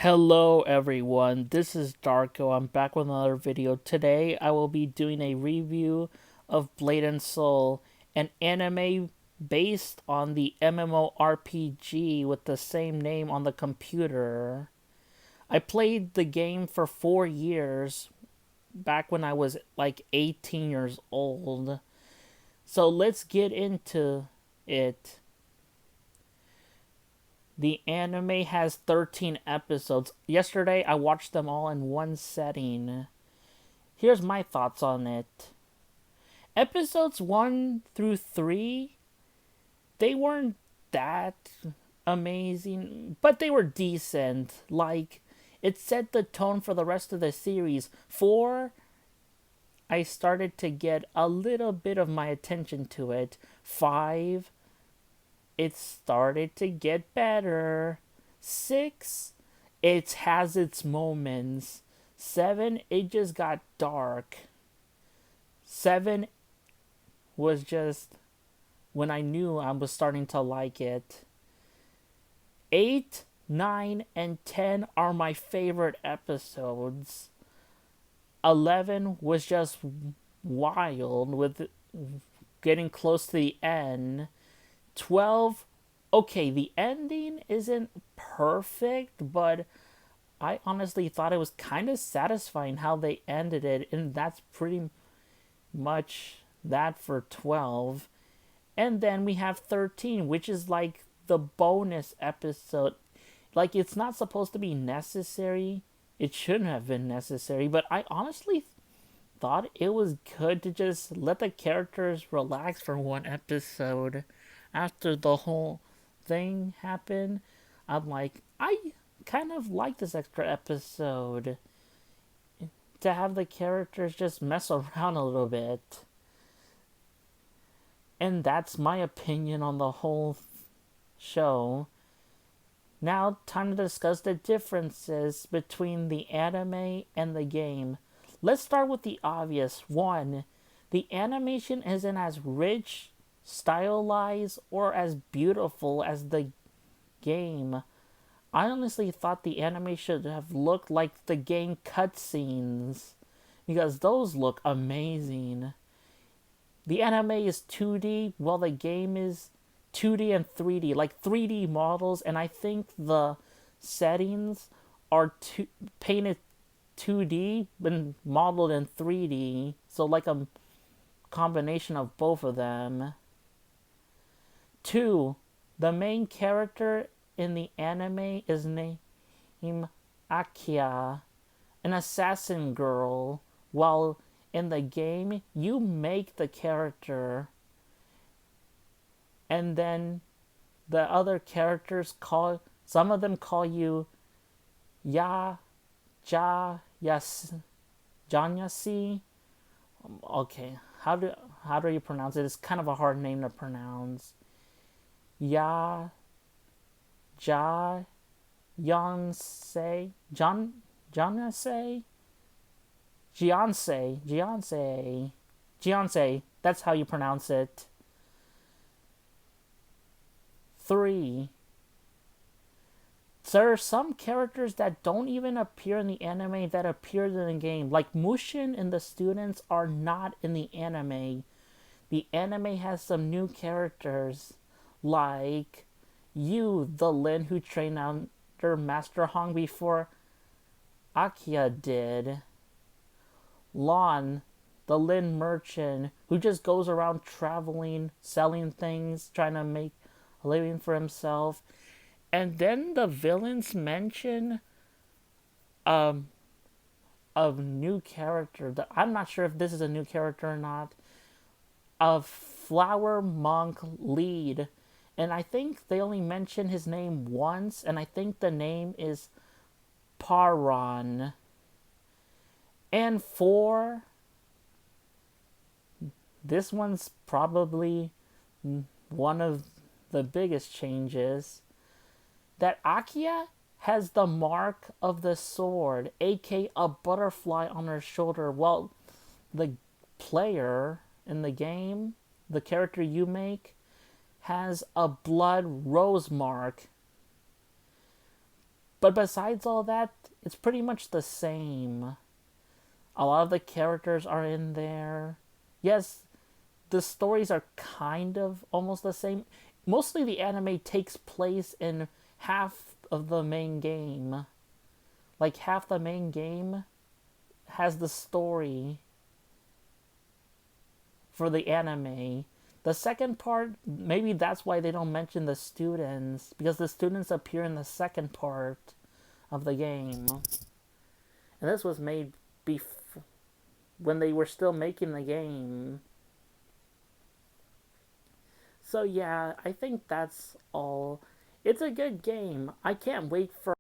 Hello everyone, this is Darko. I'm back with another video. Today I will be doing a review of Blade and Soul, an anime based on the MMORPG with the same name on the computer. I played the game for 4 years back when I was like 18 years old. So let's get into it. The anime has 13 episodes. Yesterday, I watched them all in one setting. Here's my thoughts on it. Episodes 1 through 3, they weren't that amazing, but they were decent. Like, it set the tone for the rest of the series. 4, I started to get a little bit of my attention to it. 5, it started to get better. 6, it has its moments. 7, it just got dark. 7 was just when I knew I was starting to like it. 8, 9, and 10 are my favorite episodes. 11 was just wild with getting close to the end. 12, okay, the ending isn't perfect, but I honestly thought it was kind of satisfying how they ended it, and that's pretty much that for 12. And then we have 13, which is like the bonus episode. Like, it's not supposed to be necessary. It shouldn't have been necessary, but I honestly thought it was good to just let the characters relax for one episode after the whole thing happened. I'm like, I kind of like this extra episode to have the characters just mess around a little bit. And that's my opinion on the whole show. Now, time to discuss the differences between the anime and the game. Let's start with the obvious. 1, the animation isn't as rich, stylized, or as beautiful as the game. I honestly thought the anime should have looked like the game cutscenes because those look amazing. The anime is 2D while the game is 2D and 3D, like 3D models, and I think the settings are painted 2D but modeled in 3D, so like a combination of both of them. 2, the main character in the anime is named Akia, an assassin girl, while in the game you make the character, and then the other characters call, some of them call you Ya, Ja, Yas, Janyasi. Okay, how do you pronounce it? It's kind of a hard name to pronounce. Ya, Ja, Yonsei, Janyase, Gianse. That's how you pronounce it. 3, there are some characters that don't even appear in the anime that appeared in the game. Like Mushin and the students are not in the anime. The anime has some new characters, like you, the Lin who trained under Master Hong before Akia did. Lon, the Lin merchant who just goes around traveling, selling things, trying to make a living for himself. And then the villains mention um a new character that I'm not sure if this is a new character or not. A flower monk lead. And I think they only mention his name once, and I think the name is Paron. And 4, this one's probably one of the biggest changes, that Akia has the mark of the sword, aka a butterfly on her shoulder, while the player in the game, the character you make, has a blood rose mark. But besides all that, it's pretty much the same. A lot of the characters are in there. Yes, the stories are kind of almost the same. Mostly the anime takes place in half of the main game. Like half the main game has the story for the anime. The second part, maybe that's why they don't mention the students, because the students appear in the second part of the game. And this was made when they were still making the game. So yeah, I think that's all. It's a good game. I can't wait for